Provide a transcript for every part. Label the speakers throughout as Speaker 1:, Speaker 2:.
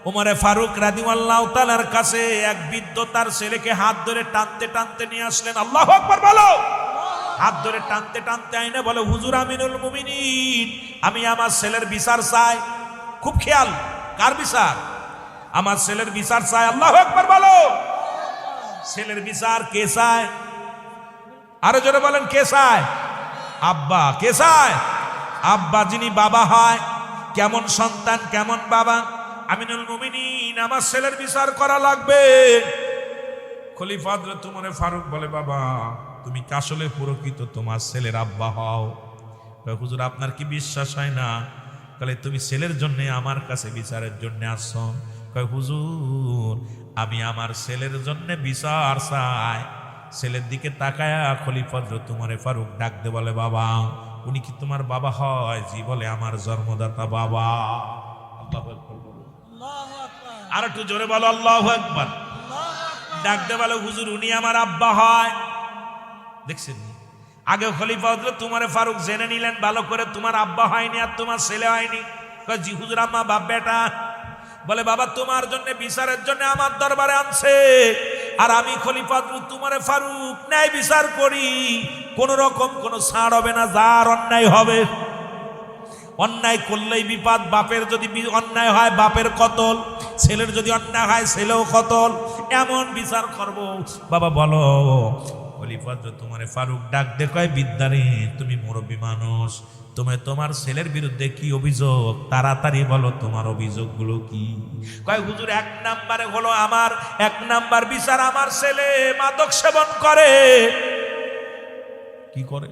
Speaker 1: উমরে ফারুক রাদিয়াল্লাহু তাআলার কাছে এক বৃদ্ধ তার ছেলেকে হাত ধরে টানতে টানতে নিয়ে আসলেন। আল্লাহু আকবার বলো। হাত ধরে টানতে টানতে আইনে বলে, হুজুর আমিনুল মুমিনিন, আমি আমার ছেলের বিচার চাই। খুব খেয়াল, কার বিচার? আমার ছেলের বিচার চাই। আল্লাহু আকবার বলো। ছেলের বিচার কে চায়? আরো জোরে বলেন, কে চায়? আব্বা। কে চায়? আব্বা। যিনি বাবা হয়, কেমন সন্তান কেমন বাবা। আমিনুল মুমিনিন, আমার ছেলের বিচার করা লাগবে। খলিফা হযরত উমরে ফারুক বলে, বাবা তুমি কি আসলে প্রকৃত তোমার ছেলের আব্বা হও? হুজুর আপনার কি বিশ্বাস হয় না? বলে, তুমি ছেলের জন্য আমার কাছে বিচারের জন্য আসছো? কয়, হুজুর আমি আমার ছেলের জন্য বিচার চাই। ছেলের দিকে তাকায়া খলিফা হযরত উমরে ফারুক ডাক দে বলে, বাবা উনি কি তোমার বাবা হয়? জি বলে, আমার জন্মদাতা বাবা। আল্লাহু আকবার। আর একটু জোরে বলো, আল্লাহু আকবার। ডাক দে বলে, হুজুর উনি আমার আব্বা হয়। দেখছেন, আগে খলিফা হযরত উমরে ফারুক জেনে নিলেন ভালো করে, তোমার আব্বা হয়নি আর তোমার ছেলে হয়নি। কয়, জি হুজুর আম্মা বাপ বেটা। বলে, বাবা তোমার জন্য বিচারের জন্য আমার দরবারে আনছে, আর আমি খলিফা হযরত উমরে ফারুক ন্যায় বিচার করি। কোন রকম কোন ছাড় হবে না, যার অন্যায় হবে। অন্যায় করলেই বিপদ। বাপের যদি অন্যায় হয় বাপের কতল, ছেলের যদি অন্যায় হয় ছেলেও কতল। এমন বিচার করব। বাবা বলো। খলিফা হযরত উমরে ফারুক ডাক দে কয়, বিদ্যারে তুমি মুরব্বী মানুষ, তুমি তোমার ছেলের বিরুদ্ধে কি অভিযোগ? তাড়াতাড়ি বলো তোমার অভিযোগগুলো কি? কয়, হুজুর এক নাম্বারে হলো, আমার এক নাম্বার বিচার, আমার ছেলে মাদক সেবন করে। কি করে?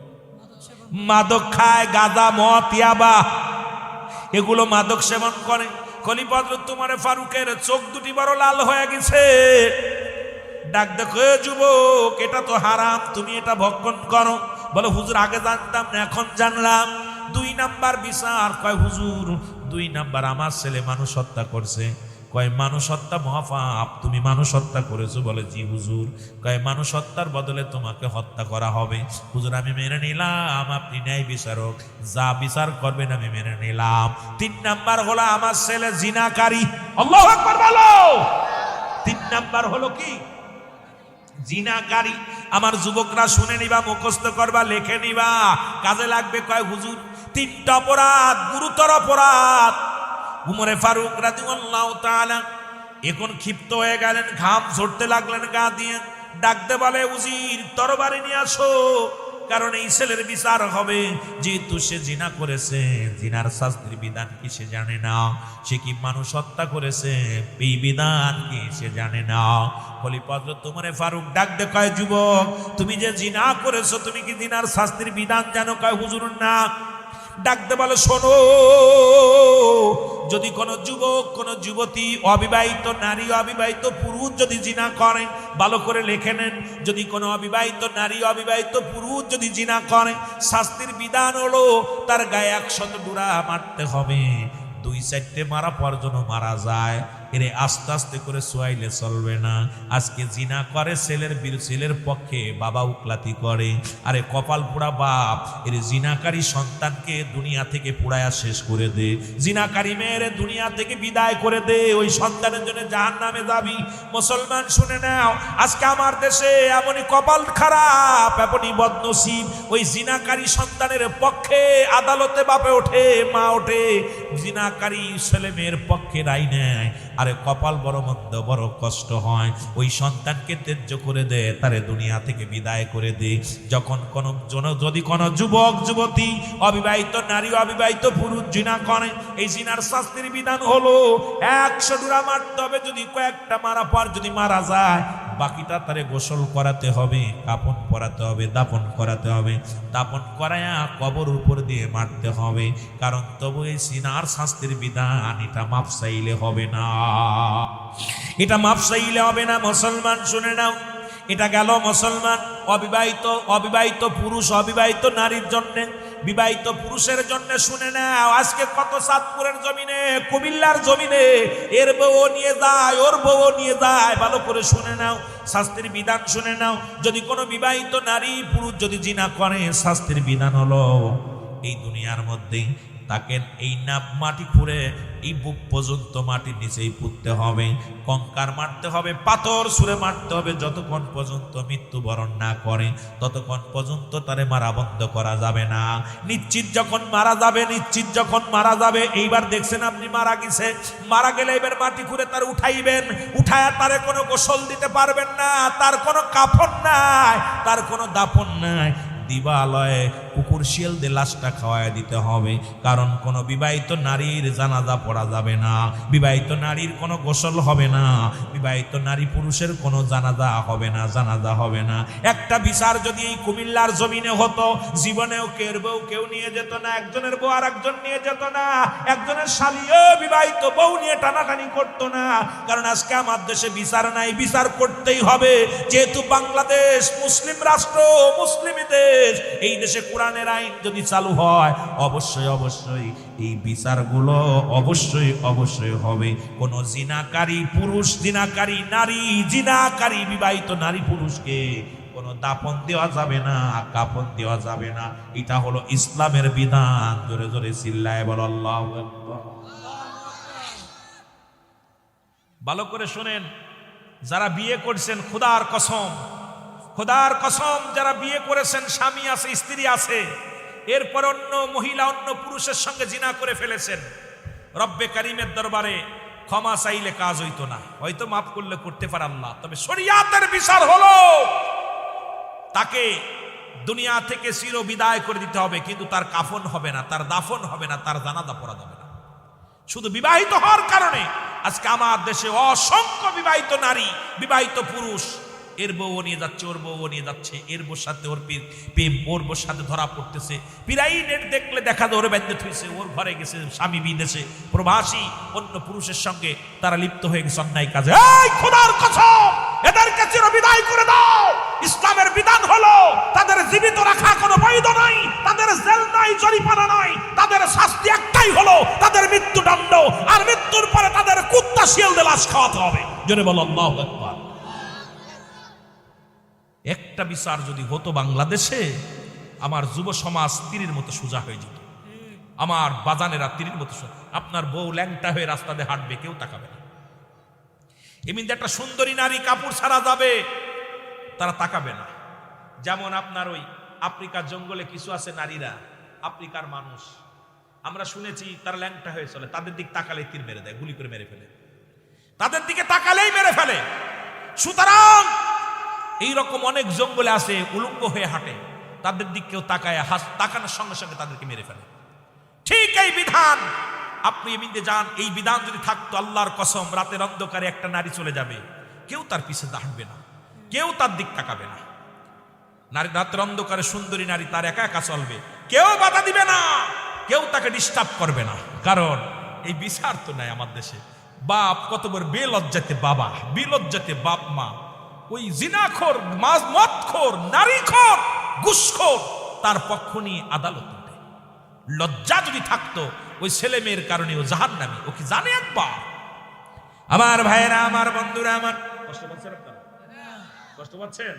Speaker 1: মাদক খায়, গাঁজা মদ ইয়াবা এগুলো মাদক সেবন করে। খলিফা হযরত উমরে ফারুকের চোখ দুটি বড় লাল হয়ে গেছে। ডাক দেখো, যুবক এটা তো হারাম, তুমি এটা ভক্ষণ করো। বলে, হুজুর আগে জানতাম না, এখন জানলাম। দুই নাম্বার বিচার। কয়, হুজুর দুই নাম্বার, আমার ছেলে মানুষ হত্যা করছে। কয়, মানুষ হত্যা মহাপাপ, তুমি মানুষ হত্যা করেছো? বলে, জি হুজুর। কয়, মানুষ হত্যার বদলে তোমাকে হত্যা করা হবে। হুজুর আমি মেনে নিলাম, আপনি ন্যায় বিচারক, যা বিচার করবেন আমি মেনে নিলাম। তিন নাম্বার হলো, আমার ছেলে জিনাকারী। আল্লাহু আকবার বলো। তিন নাম্বার হলো কি? জিনাকারী। আমার যুবকরা শুনে নিবা, মুখস্থ করবা, লিখে নিবা, কাজে লাগবে। কয়, হুজুর তিনটা অপরাধ, গুরুতর অপরাধ। উমরে ফারুক রাদিয়াল্লাহু তাআলা এখন ক্ষিপ্ত হয়ে গেলেন, ঘাম ঝরতে লাগলেন গা দিয়ে। ডাকতে বলে, উজির তরবারি নিয়ে আসো, কারণ এই ছেলের বিচার হবে। যেহেতু সে জিনা করেছে, জিনার শাস্তির বিধান কি সে জানে না? সে কি মানুষ হত্যা করেছে, এই বিধান কি সে জানে না? খলিফা হযরত উমরে ফারুক ডাক দে কয়, যুবক তুমি যে জিনা করেছো, তুমি কি জিনার শাস্তির বিধান জানো? কয়, হুজুর না। ডাকতে বলে, শোনো, যদি কোন যুবক কোন যুবতী, অবিবাহিত নারী অবিবাহিত পুরুষ যদি জিনা করে, ভালো করে লিখে নেন, যদি কোন অবিবাহিত নারী অবিবাহিত পুরুষ যদি জিনা করে, শাস্তির বিধান হলো তার গায়ে 100 ডুরা মারতে হবে। 2-4টে মারা পর যেন মারা যায়। এরে আস্তে আস্তে করে সোয়াইলে চলবে না। আজকে জিনা করে ছেলের পক্ষে বাবা উকলাতি করে। আরে কপাল পোড়া বাপ, এর জিনাকারী সন্তানকে দুনিয়া থেকে পোড়ায়া শেষ করে দে। জিনাকারী মেয়ের দুনিয়া থেকে বিদায় করে দে, ওই সন্তানের জন্য জাহান্নামে যাবি। মুসলমান শুনে নাও, আজকে আমার দেশে এমনই কপাল খারাপ, এমনই বদনসিব, ওই জিনাকারী সন্তানের পক্ষে আদালতে বাপে ওঠে, মা ওঠে, জিনাকারী ছেলে মেয়ের পক্ষে রায় নেয়। আরে কপাল বড় মন্দ, বড় কষ্ট হয়। ওই সন্তানকে ত্যায্য করে দে, তারে দুনিয়া থেকে বিদায় করে দে। যখন যদি কোন যুবক যুবতী, অবিবাহিত নারী অবিবাহিত পুরুষ জিনা করে, এই জিনার শাস্তির বিধান হলো 100 ডুরা মারতে হবে। যদি কয়েকটা মারা পর যদি মারা যায়, বাকিটা তারে গোসল করাতে হবে, কাফন পরাতে হবে, দাফন করাতে হবে। দাফন করায়া কবর উপর দিয়ে মারতে হবে। কারণ তবু এই জিনার শাস্তির বিধান, এটা মাপ চাইলে হবে না, এটা মাপ চাইলে হবে না। মুসলমান শুনে নাও, এটা গেল মুসলমান অবিবাহিত পুরুষ অবিবাহিত নারীর জন্য। বিবাহিত পুরুষের জন্য শুনে নাও, আজকে কত চাঁদপুরের জমিনে, কুমিল্লার জমিনে এর বউ নিয়ে যায়, ওর বউ নিয়ে যায়। ভালো করে শুনে নাও, শাস্তির বিধান শুনে নাও। যদি কোনো বিবাহিত নারী পুরুষ যদি জিনা করে, শাস্তির বিধান হলো এই দুনিয়ার মধ্যে তাকে এই নাম মাটি খুঁড়ে এই বুক পর্যন্ত মাটির নিচেই পুঁততে হবে, কঙ্কার মারতে হবে, পাথর ছুঁড়ে মারতে হবে, যতক্ষণ পর্যন্ত মৃত্যুবরণ না করে ততক্ষণ পর্যন্ত তারে মারা বন্ধ করা যাবে না। নিশ্চিত যখন মারা যাবে, এইবার দেখছেন আপনি মারা গেছে, মারা গেলে এবার মাটি খুঁড়ে তার উঠাইবেন, উঠায়া তারে কোনো গোসল দিতে পারবেন না, তার কোনো কাফন নাই, তার কোনো দাফন নাই, দিবালয়ে কুকুর শিয়াল দিয়ে লাশটা খাওয়ায় দিতে হবে। কারণ কোনো বিবাহিত নারীর জানাজা পড়া যাবে না, বিবাহিত নারীর কোনো গোসল হবে না, বিবাহিত নারী পুরুষের কোনো জানাজা হবে না। একটা বিচার যদি এই কুমিল্লার জমিনে হতো, জীবনেও কেউ নিয়ে যেত না, একজনের বউ আর একজন নিয়ে যেত না, একজনের শালীও বিবাহিত বউ নিয়ে টানাটানি করতো না। কারণ আজকে আমার দেশে বিচার নাই, বিচার করতেই হবে, যেহেতু বাংলাদেশ মুসলিম রাষ্ট্র, মুসলিম দেশ, এই দেশে কোরআনের আইন যদি চালু হয় অবশ্যই এই বিচারগুলো অবশ্যই হবে। কোন জিনাকারী পুরুষ, জিনাকারী নারী, জিনাকারী বিবাহিত নারী পুরুষকে কোনো দাফন দেওয়া যাবে না, কাফন দেওয়া যাবে না। এটা হলো ইসলামের বিধান। জোরে জোরে চিল্লায় বল আল্লাহু আকবার। ভালো করে শুনেন, যারা বিয়ে করছেন, খোদার কসম যারা বিয়ে করেছেন, স্বামী আছে, স্ত্রী আছে, এরপর অন্য মহিলা অন্য পুরুষের সঙ্গে জিনা করে ফেলেছেন, রব্বে কারিমের দরবারে ক্ষমা চাইলে কাজ হইতো না, হয়তো মাফ করলে করতে পারে আল্লাহ, তবে শরিয়াতের বিচার হলো তাকে দুনিয়া থেকে চির বিদায় করে দিতে হবে, কিন্তু তার কাফন হবে না, তার দাফন হবে না, তার জানাজা পড়া যাবে না। শুধু বিবাহিত হওয়ার কারণে আজকে আমার দেশে অসংখ্য বিবাহিত নারী, বিবাহিত পুরুষ, এর বউ নিয়ে যাচ্ছে, ওর বউ নিয়ে যাচ্ছে, এর বউর সাথে ওর ওর বউর সাথে ধরা পড়তেছে, পিরাই নেট দেখলে দেখা যায় ওরে বান্ধে থইছে, ওর ঘরে গেছে, স্বামী বিদেশে প্রবাসী, অন্য পুরুষের সঙ্গে তারা লিপ্ত হয়ে গেছে অন্যায় কাজে। এই খোদার কসম, এদেরকে চিরবিদায় করে দাও। ইসলামের বিধান হলো তাদের জীবিত রাখা কোনো বৈধ নাই, তাদের জেল নাই, জরিমানা নাই, তাদের শাস্তি একটাই হলো তাদের মৃত্যুদণ্ড, আর মৃত্যুর পরে তাদের কুত্তা শিয়াল দিয়ে লাশ খাওয়াতে হবে। জোরে বলো আল্লাহু আকবার। একটা বিচার যদি হতো বাংলাদেশে, আমার যুব সমাজ তীরের মতো সোজা হয়ে যেত, আমার বাজানেরা তীরের মতো। আপনার বউ ল্যাংটা হয়ে রাস্তা দিয়ে হাঁটবে, কেউ তাকাবে না। এমনি একটা সুন্দরী নারী কাপড় ছাড়া যাবে, তারা তাকাবে না। যেমন আপনার ওই আফ্রিকার জঙ্গলে কিছু আছে নারীরা, আফ্রিকার মানুষ, আমরা শুনেছি তারা ল্যাংটা হয়ে চলে, তাদের দিক তাকালেই তীর মেরে দেয়, গুলি করে মেরে ফেলে, তাদের দিকে তাকালেই মেরে ফেলে। সুতরাং এইরকম অনেক জঙ্গলে আছে উলঙ্গ হয়ে হাঁটে, তাদের দিক কেউ তাকায়, তাকানোর সঙ্গে সঙ্গে তাদেরকে মেরে ফেলে। ঠিক এই বিধান আপনি এমনিতে যান, এই বিধান যদি থাকতো, আল্লাহর কসম, রাতের অন্ধকারে একটা নারী চলে যাবে, কেউ তার পিছে দাঁড়াবে না, কেউ তার দিক তাকাবে না। নারী রাতের অন্ধকারে সুন্দরী নারী তার একা একা চলবে, কেউ বাধা দিবে না, কেউ তাকে ডিস্টার্ব করবে না। কারণ এই বিচার তো নাই আমার দেশে। বাপ কত বড় বেলজ্জাতে বাবা, বেলজ্জাতে বাপ মা, ওই জিনাখোর, মদখোর, নারীখোর, ঘুষখোর, তার পক্ষ নিয়ে আদালত উঠে। লজ্জা যদি থাকতো, ওই ছেলে মেয়ের কারণে ও জাহান্নামী, ও কি জানে একবার? আমার ভাইয়েরা, আমার বন্ধুরা, আমার কষ্ট পাচ্ছেন আপনারা? কষ্ট পাচ্ছেন?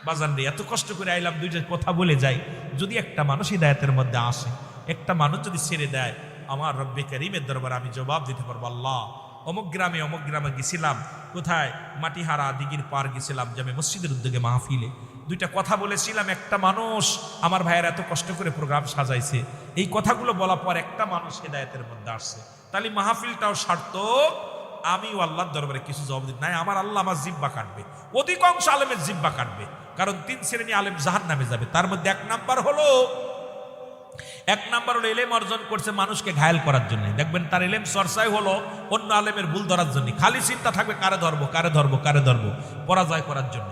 Speaker 1: বাজান রে, এত কষ্ট করে আইলাম, দুইটা কথা বলে যাই। যদি একটা মানুষ হিদায়াতের মধ্যে আসে, একটা মানুষ যদি ছেড়ে দেয়, আমার রব্বে কারীমের দরবারে আমি জবাব দিতে পারবো, আল্লাহ অমুক গ্রামে গেছিলাম, কোথায় মাটিহারা দিঘির পার গেছিলাম, জামে মসজিদের উদ্যোগে মাহফিলে দুইটা কথা বলেছিলাম। একটা মানুষ, আমার ভাইয়ের এত কষ্ট করে প্রোগ্রাম সাজাইছে, এই কথাগুলো বলার পর একটা মানুষ হেদায়েতের মধ্যে আসছে, তাহলে মাহফিলটাও সার্থক। আমিও আল্লাহর দরবারে কিছু জবাব দিই নাই, আমার আল্লাহ আমার জিব্বা কাটবে, অধিকাংশ আলেমের জিব্বা কাটবে। কারণ 3 শ্রেণী আলেম জাহান্নামে যাবে। তার মধ্যে এক নাম্বার হলো এলেম অর্জন করছে মানুষকে ঘায়েল করার জন্য। দেখবেন তার এলেম চর্চাই হলো অন্য আলেমের ভুল ধরার জন্য, খালি চিন্তা থাকবে কারে ধরবো, পরাজয় করার জন্য।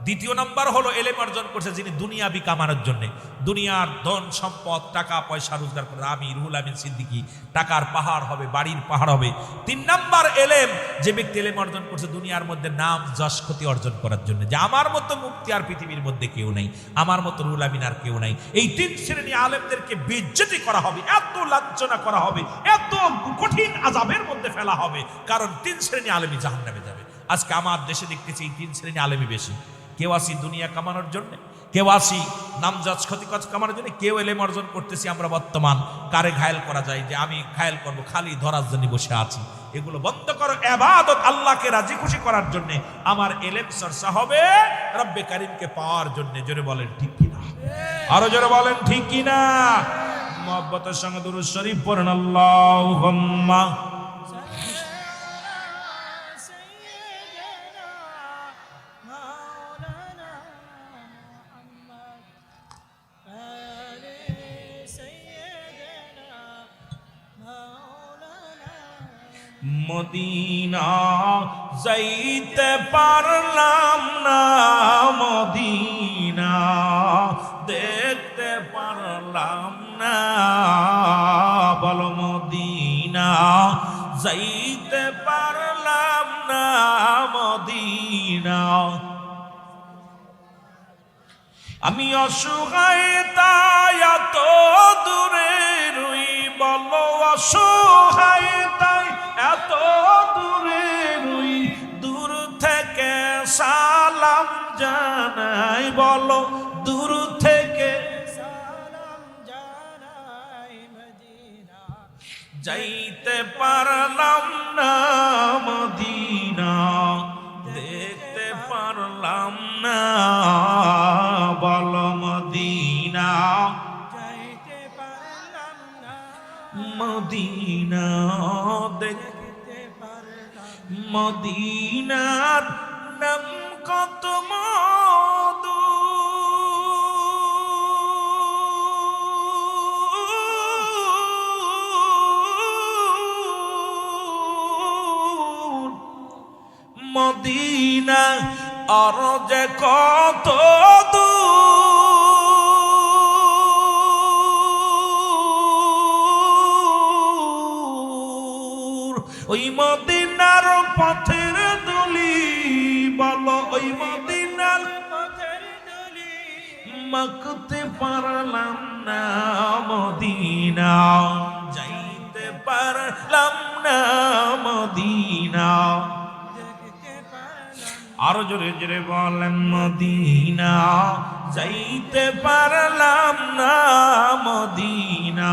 Speaker 1: দ্বিতীয় নাম্বার হলো এলেম অর্জন করছে যিনি দুনিয়াবি কামানোর জন্য, দুনিয়ার ধন সম্পদ টাকা পয়সা রোজগার করে। আমি রুহুল আমিন সিদ্দিকী, টাকার পাহাড় হবে, বাড়ির পাহাড় হবে। 3 নাম্বার এলেম, যে ব্যক্তি এলেম অর্জন করছে দুনিয়ার মধ্যে নাম যশ খ্যাতি অর্জন করার জন্য, যে আমার মতো মুক্তি আর পৃথিবীর মধ্যে কেউ নেই, আমার মতো রুহুল আমিন আর কেউ নাই। এই 3 শ্রেণী আলেমদেরকে বেইজ্জতি করা হবে, এত লাঞ্ছনা করা হবে, এত কঠিন আযাবের মধ্যে ফেলা হবে, কারণ 3 শ্রেণী আলেমই জাহান্নামে যাবে। আজকে আমার দেশে দেখতেছি এই 3 শ্রেণী আলেমই বেশি। কেউ আসি দুনিয়া কামানোর জন্য, কেউ আসি নামজাজ ক্ষতি কামার জন্য, কেউ এলেম অর্জন করতেছি আমরা বর্তমান, কারে ঘায়েল করা যায় যে আমি ঘায়েল করব, খালি ধরার জন্য বসে আছি। এগুলো বন্ধ করো, ইবাদত আল্লাহকে রাজি খুশি করার জন্য। আমার এলেম চর্চা হবে রব্বে কারীমকে পাওয়ার জন্য। জোরে বলেন ঠিক কিনা, আরো জোরে বলেন ঠিক কিনা। মুহাব্বতের সঙ্গে দুরূদ শরীফ পড়েন, আল্লাহুম্মা মদিনা যাইতে পারলাম না, মদিনা দেখতে পারলাম না, বলো মদিনা যাইতে পারলাম না, মদিনা। আমি অসহায় তাই এত দূরে রই, বলো অসহায় তাই এত দূরে রই, দূর থেকে সালাম জানাই, বলো দূর থেকে সালাম জানাই, মদিনা যাইতে পারলাম না, মদিনা দেখতে পারলাম না, বলো মদিনা যাইতে পারলাম না, মদিনা দেখতে পারলাম। মদিনার নাম কত মধু, মদিনা আর যে কত দূর, ওই মদিনার পথের দুলি, বলো ওই মদিনার পথের দুলি মাখতে পারলাম না, মদিনা যাইতে পারলাম না, মদিনা। আরো জোরে জোরে বলেন, মদিনা যাইতে পারলাম না, মদিনা।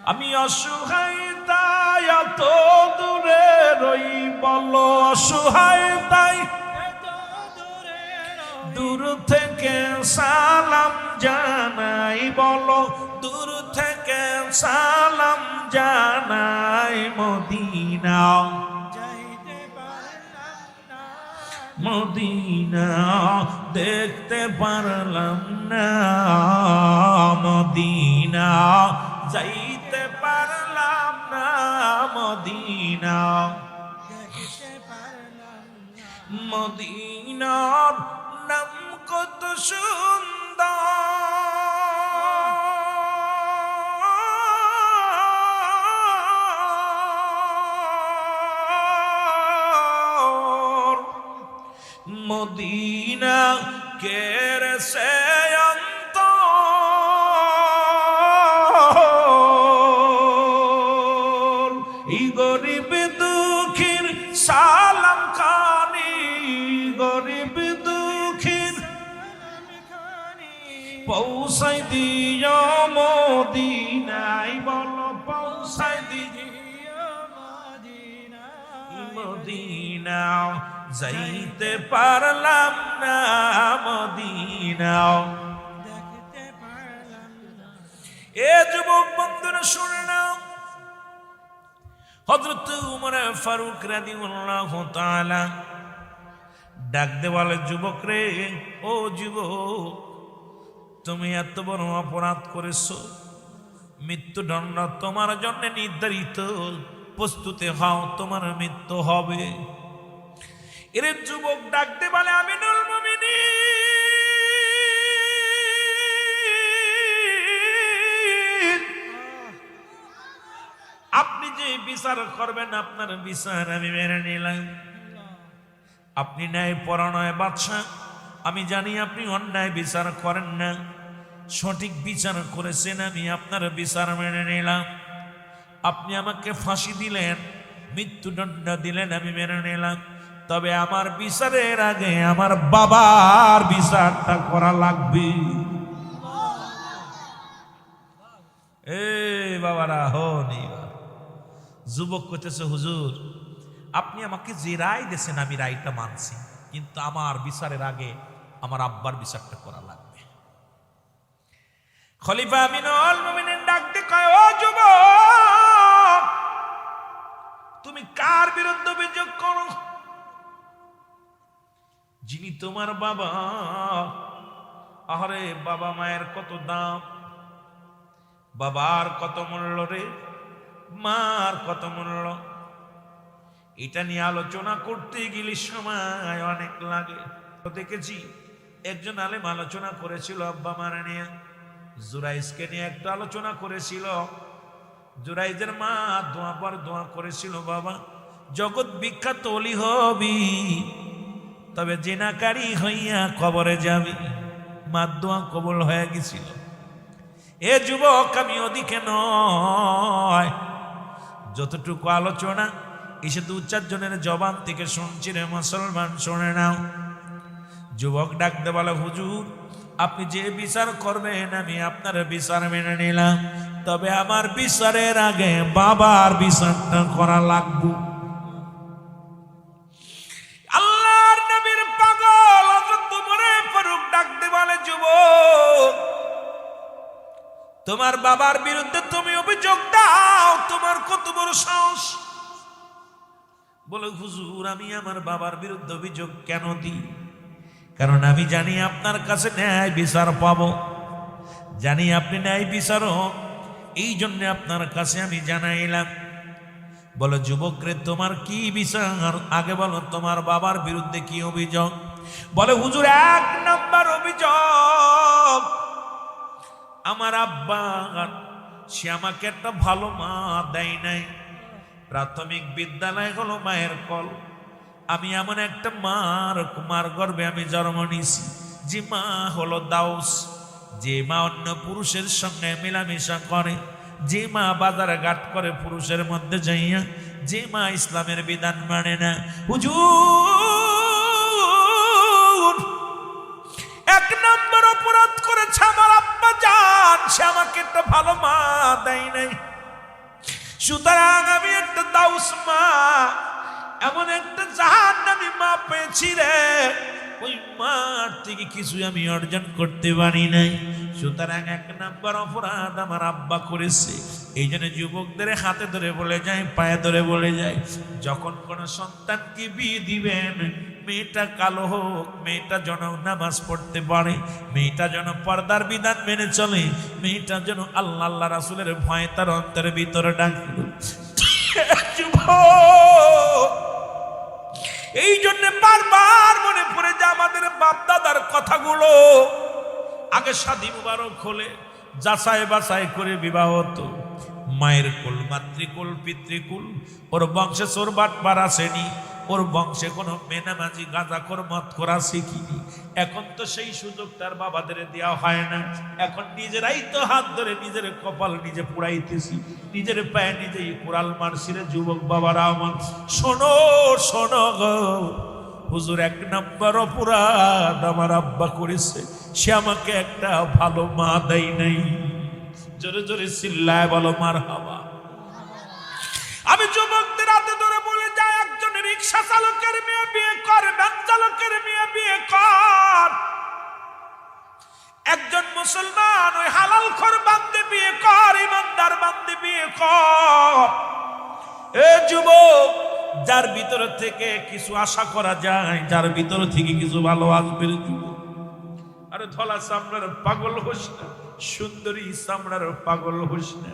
Speaker 1: আমি অসহায় তাই এত দূরে রই, বলো অসহায় তাই দূর থেকে সালাম জানাই, বলো দূর থেকে সালাম জানাই, মদিনা মদিনা দেখতে পারলাম না, মদিনা যাইতে পারলাম না, মদিনা মদিনার নাম কত সুন্দর, মদিনা কেরে সে অন্তর, এই গরিব দুঃখীর সালাম খানি, গরিব দুঃখীর পৌঁছাই দিও মদিনায়, বলো পৌঁছাই দিও মদিনা যাইতে পারলাম না, মদিনা দেখতে পারলাম না। এ যুবক বন্ধুরা শুনে নাও, হযরত উমর ফারুক রাদিয়াল্লাহু তাআলা ডাক দে বলে, যুবক রে, ও যুবক, তুমি এত বড় অপরাধ করেছো, মৃত্যুদণ্ড তোমার জন্য নির্ধারিত, প্রস্তুতি হও, তোমার মৃত্যু হবে। এর যুবক ডাকতে বলে, আমিনুল মুমিনিন, আপনি যে বিচার করবেন আপনার বিচার আমি মেনে নিলাম। আপনি ন্যায় পরায়ণ বাদশা, আমি জানি আপনি অন্যায় বিচার করেন না, সঠিক বিচার করেছেন, আমি আপনার বিচার মেনে নিলাম। আপনি আমাকে ফাঁসি দিলেন, মৃত্যুদণ্ড দিলেন, আমি মেনে নিলাম। তবে আমার বিচারের আগে আমার বাবার বিচারটা করা লাগবে। এ বাবারা হনি, যুবক কইতেছে হুজুর আপনি আমাকে যে রায় দিয়েছেন আমি রায়টা মানছি, কিন্তু আমার বিচারের আগে আমার আব্বার বিচারটা করা লাগবে। খলিফা আমিনুল মুমিনিন ডাক দিয়ে কয়, ও যুবক তুমি কার বিরুদ্ধে অভিযোগ করো? যিনি তোমার বাবা। আরে বাবা মায়ের কত দাম, বাবার কত মূল্য রে, মার কত মূল্য। এটা নিয়ে আলোচনা করতে গেলে সময় অনেক লাগে। দেখেছি একজন আলেম আলোচনা করেছিল আব্বা মারা নিয়ে, জুরাইজকে নিয়ে একটা আলোচনা করেছিল। জুরাইজের মা দোয়া পর দোয়া করেছিল, বাবা জগৎ বিখ্যাত অলি হবি, তবে জেনাকারী হইয়া কবরে যাবি। মা দোয়া কবুল হয়ে গেছিল। এ যুবক আমি ওদিকে নয়, যতটুকু আলোচনা এসে 2-4 জনের জবান থেকে শুনছি রে মুসলমান, শুনে নাও। যুবক ডাকতে বলে, হুজুর আপনি যে বিচার করবেন আমি আপনার বিচার মেনে নিলাম, তবে আমার বিচারের আগে বাবার বিচারটা করা লাগবে। আল্লাহর নবীর পাগল হযরত ওমর ফারুক ডাকতে বলে, যুবক তোমার বাবার বিরুদ্ধে তুমি অভিযোগ দাও, তোমার কত বড় সাহস? বলে, হুজুর আমি আমার বাবার বিরুদ্ধে অভিযোগ কেন দিই? কারণ আমি জানি আপনার কাছে ন্যায় বিচার পাবো, জানি আপনি ন্যায় বিচারক, এই জন্য আপনার কাছে আমি জানাইলাম। বলো, যুবক রে তোমার কি বিচার? আগে বলো তোমার বাবার বিরুদ্ধে কি অভিযোগ? বলে, হুজুর 1 নাম্বার অভিযোগ, আমার আব্বা সে আমাকে একটা ভালো মা দেয় নাই। প্রাথমিক বিদ্যালয় হলো মায়ের কল। আমি এমন একটা মার গর্ভে আমি জন্ম নিয়েছি, যে মা হলো দাউস, যে মা অন্য পুরুষের সঙ্গে মেলামেশা করে, যে মা বাজারে ঘাট করে পুরুষের মধ্যে যাইয়া, যে মা ইসলামের বিধান মানে না। হুজুর 1 নম্বর অপরাধ করেছে আমার আব্বা জান, সে আমাকে একটা ভালো মা দেয় নাই। সুতরাং আমি একটা দাউস মা, এমন একটা জাহান্নামী মা পেয়েছি রে, ওই মার থেকে কিছু আমি অর্জন করতে পারি নাই। সুতরাং 1 নম্বর অপরাধ আমার আব্বা করেছে। এই জন্য যুবকদের হাতে ধরে বলে যায়, পায়ে ধরে বলে যায়, যখন কোন সন্তানকে বিয়ে দিবেন, মেয়েটা কালো হোক, মেয়েটা যেন নামাজ পড়তে পারে, মেয়েটা যেন পর্দার বিধান মেনে চলে, মেয়েটা যেন আল্লাহ আল্লাহ রাসূলের ভয় তার অন্তরের ভিতরে ডাকলো। এই জন্য বারবার মনে পড়ে যায় আমাদের বাপ দাদার কথাগুলো। আগে শাদী মুবারক হলে যাচাই বাছাই করে বিবাহ হতো। মায়ের কুল, মাতৃকুল, পিতৃকুল, ওর বংশে চোর বাটপার আসেনি, ওর বংশে কোনো মেনামাজি গাঁজাখোর মদখোর শিখিনি। এখন তো সেই সুযোগ তার বাবাদের দেওয়া হয় না। এখন নিজেরাই তো হাত ধরে নিজের কপাল নিজে পুড়াইতেছি, নিজের পায়ে নিজেই কুড়াল মারছি রে যুবক বাবারা আমার। শোনো শোনো গো, হুজুর 1 নম্বর অপরাধ আমার আব্বা করেছে, সে আমাকে একটা ভালো মা দেয় নাই। জোরে জোরে চিল্লায় বলো মারহাবা। আমি যুবকদের হাতে ধরে বলে যাই, একজন রিক্সা চালকের মেয়ে বিয়ে কর, ভ্যান চালকের মেয়ে বিয়ে কর, একজন মুসলমান ওই হালাল খোর বান্দে বিয়ে কর, ইমানদার বান্দে বিয়ে কর। এ যুবক, যার ভিতর থেকে কিছু আশা করা যায়, যার ভিতর থেকে কিছু ভালো আসবে যুবক। আরে ধলা চামড়ার পাগল হোস না, সুন্দরী চামড়ার পাগল হোস না,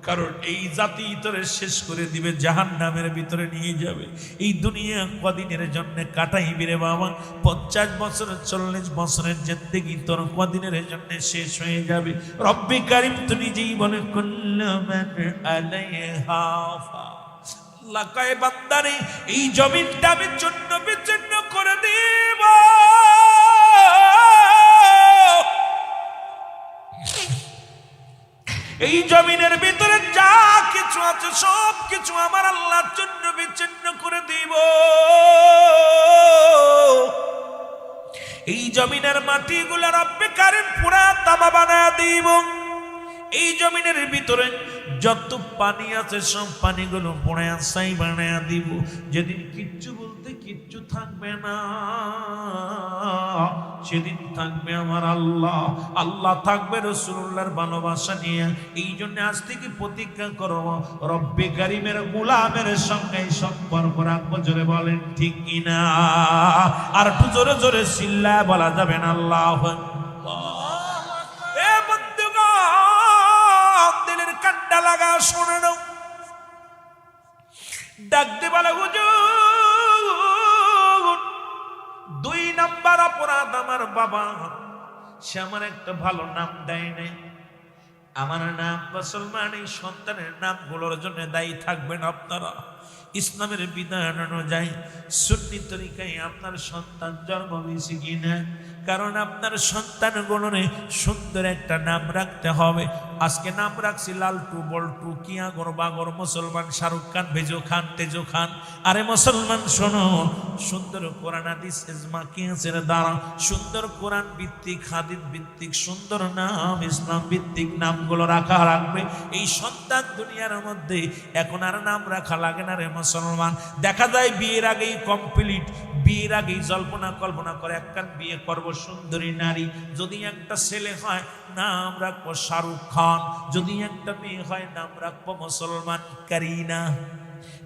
Speaker 1: কারণ এই জাতি তোরে শেষ করে দিবে, জাহান্নামের ভিতরে নিয়ে যাবে। এই দুনিয়া কদিনের জন্য কাটাইবি রে বাবা? 50 বছর 40 বছরের জিন্দেগি তোর কদিনের জন্য শেষ হয়ে যাবে। রব্বে কারিম তো নিজেই বলে, কুল্লু মান আলাইহা ফান। আল্লাহ কয়, বান্দারে এই জমিনটা আমি চূর্ণ বিচূর্ণ করে দেব, এই জমিনের ভিতরে যা কিছু আছে সব কিছু আমার আল্লাহ চূর্ণ বিচূর্ণ করে দিব। জমিনের মাটিগুলো রব্বে কারিম পুরা তামা বানায়া দিব। এই জমিনের ভিতরে যত পানি আছে সব পানিগুলো পুড়ে ছাই বানায়া দিব। যেদিন কিচ্ছু বলতে কিচ্ছু থাকবে না, সেদিন থাকবে আমার আল্লাহ, আল্লাহ থাকবে রাসূলুল্লাহর ভালোবাসা নিয়ে। এই জন্য আজ থেকে প্রতিজ্ঞা করব, রব্বে কারিমের গোলামের সঙ্গে সম্পর্ক রাখবো। জোরে বলেন ঠিক কিনা? আর একটু জোরে জোরে চিল্লায় বলা যাবে না আল্লাহু আকবার। এ বন্ধুগণ, দিলের কান্ডা লাগা শুনে নাও। ডাক দে বলে, হুজুর 2 নাম্বার অপরাধ আমার বাবা, সে আমার একটা ভালো নাম দেয় নাই। আমার নাম মুসলমান, এই সন্তানের নামগুলোর জন্য দায়ী থাকবেন আপনারা। ইসলামের বিধান অনুযায়ী সুন্নি তরিকায় আপনার সন্তান জন্ম হয়েছে কিনা, কারণ আপনার সন্তানগুলোরে সুন্দর একটা নাম রাখতে হবে। আজকে নাম রাখছি লালটু, বল্টু, কিয়াগর, বাগর, মুসলমান, শাহরুখ খান, ভেজো খান, তেজো খান। আরে মুসলমান শোনো, সুন্দর কোরআন হাদিস ইজমা কিয়াসের দ্বারা সুন্দর কোরআন ভিত্তিক, হাদিস ভিত্তিক সুন্দর নাম, ইসলাম ভিত্তিক নামগুলো রাখা রাখবে। এই সন্তান দুনিয়ার মধ্যে এখন আর নাম রাখা লাগে না রে মুসলমান। দেখা যায় বিয়ের আগেই কমপ্লিট, বিয়ের আগেই জল্পনা কল্পনা করে একখান বিয়ে করব সুন্দরী নারী। যদি একটা ছেলে হয় নাম রাখবো শাহরুখ খান, যদি একটা মেয়ে হয় নাম রাখবো মুসলমান কারিনা।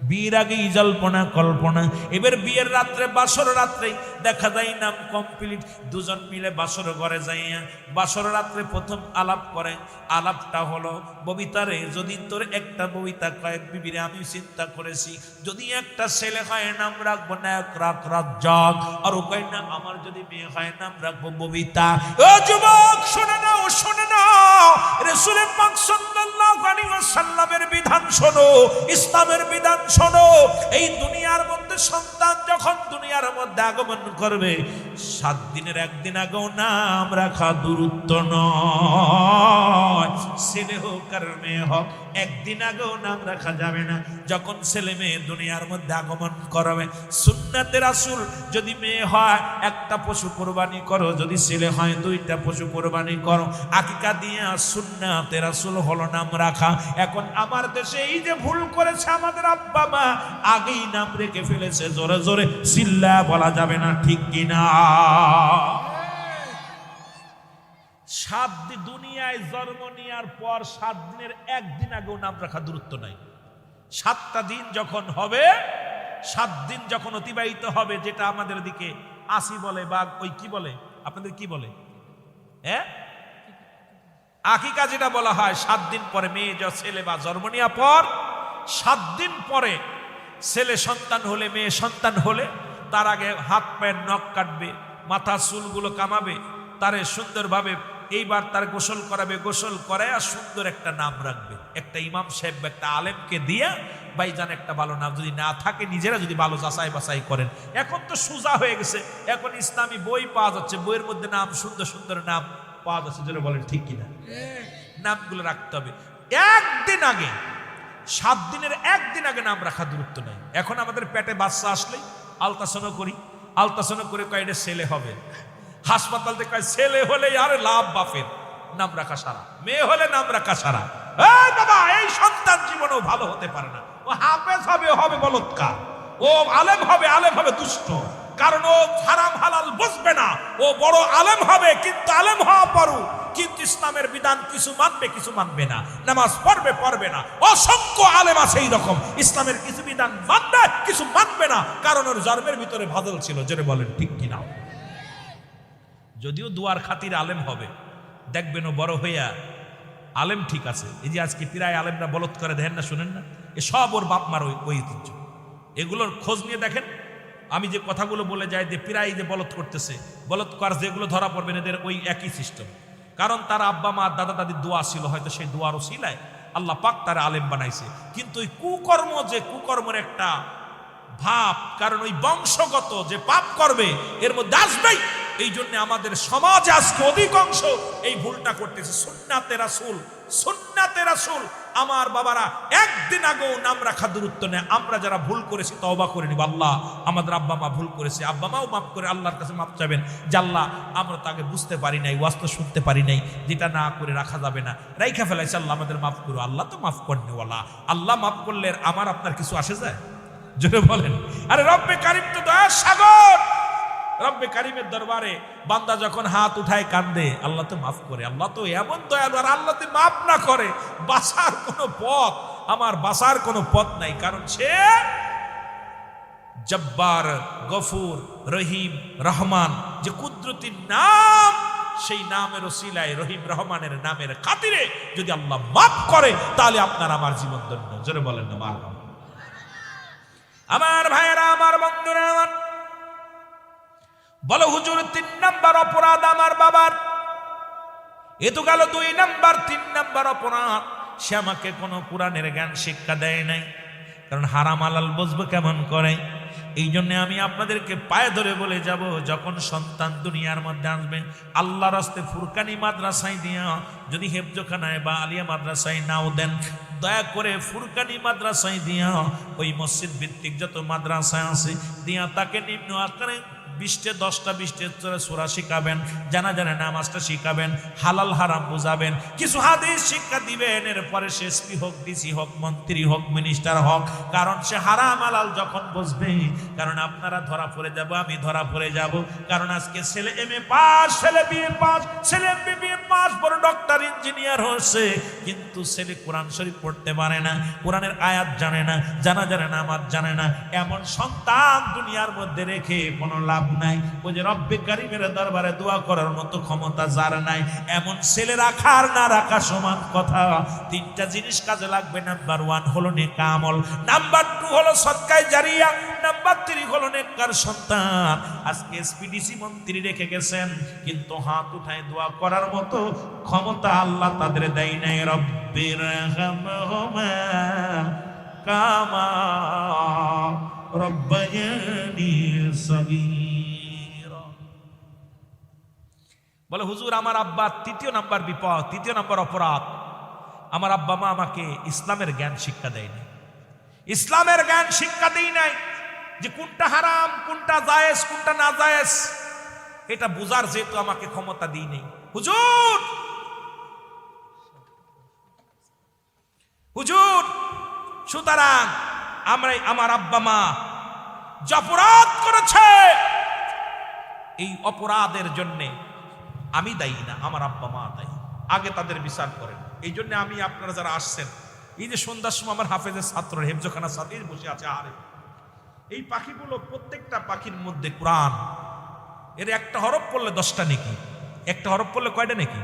Speaker 1: বিয়ের আগেই জল্পনা কল্পনা। এবার বিয়ের রাত্রে, বাসর রাত্রে দেখা যায় নাম কমপ্লিট, দুজন মিলে বাসর ঘরে যাইয়া বাসর রাত্রে প্রথম আলাপ করে। আলাপটা হলো, ববিতারে যদি তোর একটা ববিতা কয়েক বিবিরে আমি চিন্তা করেছি, যদি একটা ছেলে হয় নাম রাখবো নায়ক রাজ্জাক, আর ও কয় না আমার যদি মেয়ে হয় নাম রাখবো ববিতা। ও যুবক শুনে নাও, শুনে নাও, রাসূল পাক সাল্লাল্লাহু আলাইহি ওয়াসাল্লামের বিধান শোনো, ইসলামের বিধান শোনো। এই দুনিয়ার মধ্যে সন্তান যখন দুনিয়ার মধ্যে আগমন করবে, 7 দিনের একদিন আগেও নাম রাখা দূরত্ব নয়। ছেলে হোক আর মেয়ে হোক, একদিন আগেও নাম রাখা যাবে না। যখন ছেলে মেয়ে দুনিয়ার মধ্যে আগমন করবে, সুন্নাতে রাসূল, যদি মেয়ে হয় একটা পশু কোরবানি করো, যদি ছেলে হয় 2টা পশু কোরবানি করো। আকিকা দিয়ে সুন্নাতে রাসূল হলো নাম রাখা। এখন আমার দেশে এই যে ভুল করেছে আমাদের আব্বা মা, আগেই নাম রেখে ফেলেছে। জোরে জোরে চিল্লা বলা যাবে না ঠিক কিনা? 7 দিন দুনিয়ায় জন্ম নেওয়ার পর 7 দিনের একদিন আগেও নাম রাখা দূরত্ব নাই। 7টা দিন যখন হবে, 7 দিন যখন অতিবাহিত হবে, যেটা আমাদের দিকে আসি বলে বা ওই কি বলে, আপনাদের কি বলে, হ্যাঁ আকিকা যেটা বলা হয়, 7 দিন পরে মেয়ে ছেলে বা জন্ম নেওয়ার পর 7 দিন পরে ছেলে সন্তান হলে, মেয়ে সন্তান হলে, তার আগে হাত পায়ের নখ কাটবে, মাথা চুলগুলো কামাবে, তারে সুন্দরভাবে এইবার তার গোসল করাবে, গোসল করায় আর সুন্দর একটা নাম রাখবে। একটা ইমাম সাহেব, একটা আলেমকে দিয়া, ভাইজান একটা ভালো নাম, যদি না থাকে নিজেরা যদি ভালো যাচাই বাছাই করেন। এখন তো সোজা হয়ে গেছে, এখন ইসলামী বই পাওয়া যাচ্ছে, বইয়ের মধ্যে নাম, সুন্দর সুন্দর নাম পাওয়া যাচ্ছে। যেটা বলেন ঠিক কিনা? নামগুলো রাখতে হবে একদিন আগে, 7 দিনের একদিন আগে নাম রাখা দূরত্ব নাই। এখন আমাদের পেটে বাচ্চা আসলেই আলট্রাসাউন্ড করি, আলট্রাসাউন্ড করে কয় এটা ছেলে হবে। হাসপাতাল থেকে কয় ছেলে হলে আরে লাভ বাপের, নাম রাখা সারা। মেয়ে হলে নাম রাখা সারা। এই বাবা, এই সন্তান জীবনেও ভালো হতে পারে না। ও হাফেজ হবে, হবে বলৎকার। ও আলেম হবে, আলেম হবে দুষ্ট, কারণ ও হারাম হালাল বুঝবে না। ও বড় আলেম হবে, কিন্তু আলেম হওয়া পরও কিন্তু ইসলামের বিধান কিছু মানবে, কিছু মানবে না। নামাজ পড়বে, পড়বে না। অসংখ্য আলেম আছে এই রকম, ইসলামের কিছু বিধান মানবে, কিছু মানবে না, কারণ ওর জন্মের ভিতরে বাদল ছিল। যেটা বলেন ঠিক কিনা? যদিও দুয়ার খাতির আলেম হবে, দেখবেন ও বড় হইয়া আলেম ঠিক আছে। এই যে আজকে প্রায় আলেমরা বলৎ করে, দেখেন না, শুনেন না, এ সব ওর বাপ মার ওই ঐতিহ্য। এগুলোর খোঁজ নিয়ে দেখেন। আমি যে কথাগুলো বলে যাই যে প্রায় যে বলৎ করতেছে, বলৎকার যেগুলো ধরা পড়বেন, এদের ওই একই সিস্টেম। কারণ তার আব্বা মা দাদা দাদির দোয়া ছিল, হয়তো সেই দোয়ারও শিলায় আল্লাহ পাক তারা আলেম বানাইছে। কিন্তু ওই কুকর্ম, যে কুকর্মের একটা ভাব, কারণ ওই বংশগত যে পাপ করবে এর মধ্যে আসবেই। এই জন্য আমাদের সমাজে আজকে অধিকাংশ এই ভুলটা করতেছে। সুন্নাতে রাসূল, সুন্নাতে রাসূল আমার বাবারা একদিন আগেও নাম রাখা দূরত্ব নেই। আমরা যারা ভুল করেছি তওবা করে নিব, আল্লাহ আমাদের আব্বা মা ভুল করেছে, আব্বা মাও মাফ করে আল্লাহর কাছে মাফ চাবেন যে আল্লাহ আমরা তাকে বুঝতে পারি নাই, ওয়াজ তো শুনতে পারি নাই, যেটা না করে রাখা যাবে না, রাইখা ফেলাইছে, আল্লাহ আমাদের মাফ করো। আল্লাহ তো মাফ করেন ওয়ালা, আল্লাহ মাফ করলে আমার আপনার কিছু আসে যায়? জোরে বলেন। আরে রব্বে কারিম তো দয়ার সাগর, রব্বে কারিমের দরবারে বান্দা যখন হাত উঠায় কান্দে আল্লাহ তো মাফ করে। আল্লাহ তো এমন দয়ালু, আর আল্লাহ তো মাফ না করে বাঁচার কোনো পথ, আমার বাঁচার কোনো পথ নাই, কারণ সে জব্বার, গফুর, রহিম, রহমান, যে কুদরতি নাম, সেই নামের ওসিলায় রহিম রহমানের নামের খাতিরে যদি আল্লাহ মাফ করে তাহলে আপনার আমার জীবন ধন্য। জোরে বলেন না মারহাবা। আমার ভাইয়েরা, আমার বন্ধুরা, আমার বলো হুজুর 3 নাম্বার অপরাধ আমার বাবার, এ তো গেল 2 নাম্বার। 3 নাম্বার অপরাধ, সে আমাকে কোনো কোরআনের জ্ঞান শিক্ষা দেয় নাই, কারণ হারাম হালাল বুঝবো কেমন করে। এই জন্য আমি আপনাদেরকে পায়ে ধরে বলে যাব, যখন সন্তান দুনিয়ার মধ্যে আসবে আল্লাহর রাস্তে ফুরকানি মাদ্রাসায় দিয়া, যদি হেফজখানায় বা আলিয়া মাদ্রাসায় নাও দেন, দয়া করে ফুরকানি মাদ্রাসায় দিয়া, ওই মসজিদ ভিত্তিক যত মাদ্রাসা আছে দিয়া তাকে নিম্ন আকারে 20টে 10টা 20টে সূরা শিখাবেন, জানা নামাজটা শিখাবেন, হালাল হারাম বুঝাবেন, কিছু হাদিস শিক্ষা দিবেন। এরপরে সে এসপি হোক, ডিসি হোক, মন্ত্রী হোক, মিনিস্টার হোক, কারণ সে হারাম হালাল যখন বুঝবে, কারণ আপনারা ধরা পড়ে যাব, আমি ধরা পড়ে যাব। কারণ আজকে ছেলে MA পাস, ছেলে BA পাস, ছেলে MBBA পাস, বড় ডক্টর ইঞ্জিনিয়ার হচ্ছে, কিন্তু ছেলে কোরআন শরীফ পড়তে পারে না, কোরআনের আয়াত জানে না, জানা নামাজ জানে না। এমন সন্তান দুনিয়ার মধ্যে রেখে কোনো লাভ নাই। ওই যে রব্বে কারিমের দরবারে দোয়া করার মতো ক্ষমতা যার নাই, এমন ছেলে রাখার না রাখা সমান কথা। 3টা জিনিস কাজে লাগবে। নাম্বার 1 হলো নেক আমল, নাম্বার 2 হলো সদকায়ে জারিয়া, নাম্বার 3 হলো নেককার সন্তান। আজকে এসপিডিসি মন্ত্রী রেখে গেছেন, কিন্তু হাত উঠায় দোয়া করার মতো ক্ষমতা আল্লাহ তাদের দেয় নাই। রব্বির রহমহুমা কামা রব্বায়ানি সগীরা। বলে হুজুর আমার আব্বা 3য় নাম্বার বিপদ, 3য় নাম্বার অপরাধ, আমার আব্বা মা আমাকে ইসলামের জ্ঞান শিক্ষা দেয় নাই। ইসলামের জ্ঞান শিক্ষা দেয় নাই, যে কোনটা হারাম, কোনটা জায়েজ, কোনটা না জায়েজ, এটা বুঝার যেহেতু আমাকে ক্ষমতা দিই নেই। হুজুর হুজুর সুতরাং আমার আব্বা মা যে অপরাধ করেছে, এই অপরাধের জন্য আমি দায়ী না, আমার আব্বা মা দায়ী। আগে তাদের বিচার করেন। এই জন্য আমি, আপনারা যারা আসছেন, এই যে সন্ধ্যার সময় আমার হাফেজের ছাত্র হেফজখানা সাথে বসে আছে, আরে এই পাখিগুলো প্রত্যেকটা পাখির মধ্যে কোরআন, এর একটা হরফ পড়লে 10টা নেকি, একটা হরফ পড়লে কয়টা নেকি?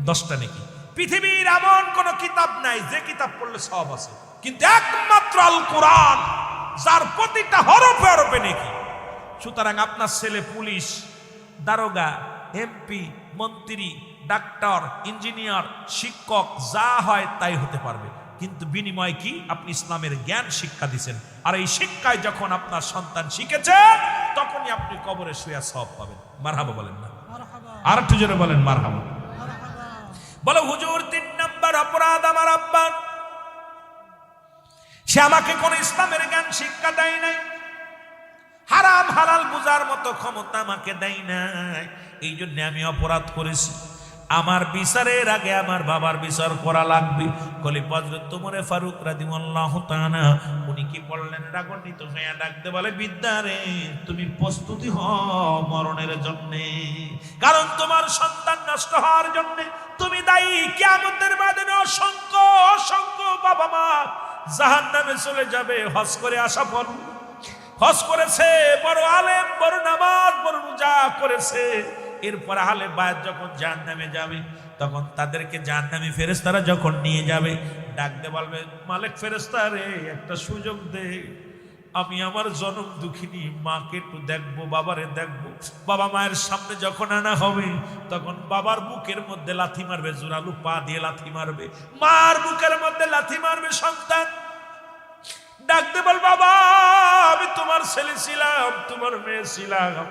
Speaker 1: 10টা নেকি। পৃথিবীর এমন কোন কিতাব নাই যে কিতাব পড়লে সব আছে, কিন্তু একমাত্র আল কোরআন, যার প্রতিটা হরফে হরফে নেকি। সুতরাং আপনার ছেলে পুলিশ, দারোগা, MP, মন্ত্রী, ডাক্তার, ইঞ্জিনিয়ার, শিক্ষক, যা হয় তাই হতে পারবে, কিন্তু বিনিময় কি? আপনি ইসলামের জ্ঞান শিক্ষা দিচ্ছেন। আর এই শিক্ষায় যখন আপনার সন্তান শিখেছে, তখনই আপনি কবরে শুয়ে সওয়াব পাবেন। মারহাবা বলেন না? আর একটু জোরে বলেন মারহাবা। বলো হুজুর 3 নাম্বার অপরাধ আমার আব্বা, সে আমাকে কোন ইসলামের জ্ঞান শিক্ষা দেয় নাই, হারাম হালাল বুঝার মতো ক্ষমতা আমাকে দেয় নাই। এই জন্য আমি অপরাধ করেছি। আমার বিচারের আগে আমার বাবার বিচার করা লাগবে। খলিফা হযরত ওমর ফারুক রাদিয়াল্লাহু তাআলা, উনি কি বললেন? রাগান্বিত হয়ে ডাকতে বলে, বিদ্যারে তুমি প্রস্তুতি হও মরণের জন্য, কারণ তোমার সন্তান নষ্ট হওয়ার জন্য তুমি দায়ী। কিয়ামতের ময়দানে অসংখ্য অসংখ্য বাবা মা জাহান্নামে চলে যাবে। হজ করে আসা পর, হজ করেছে, বড় আলেম, বড় নামাজ, বড় রোজা করেছে, এরপর আহলে বায়াত যখন জাহান্নামে যাবে, তখন তাদেরকে জাহান্নামী ফেরেশতারা যখন নিয়ে যাবে, ডাকতে বলবে, মালিক ফেরেশতা রে, একটা সুযোগ দে, আমি আমার জনম দুঃখিনী মাকে একটু দেখবো, বাবারে দেখবো। বাবা মায়ের সামনে যখন আনা হবে, তখন বাবার বুকের মধ্যে লাথি মারবে, জোরালু পা দিয়ে লাথি মারবে, মার বুকের মধ্যে লাথি মারবে সন্তান। ডাকতে বল, বাবা আমি তোমার ছেলে ছিলাম, তোমার মেয়ে ছিলাম,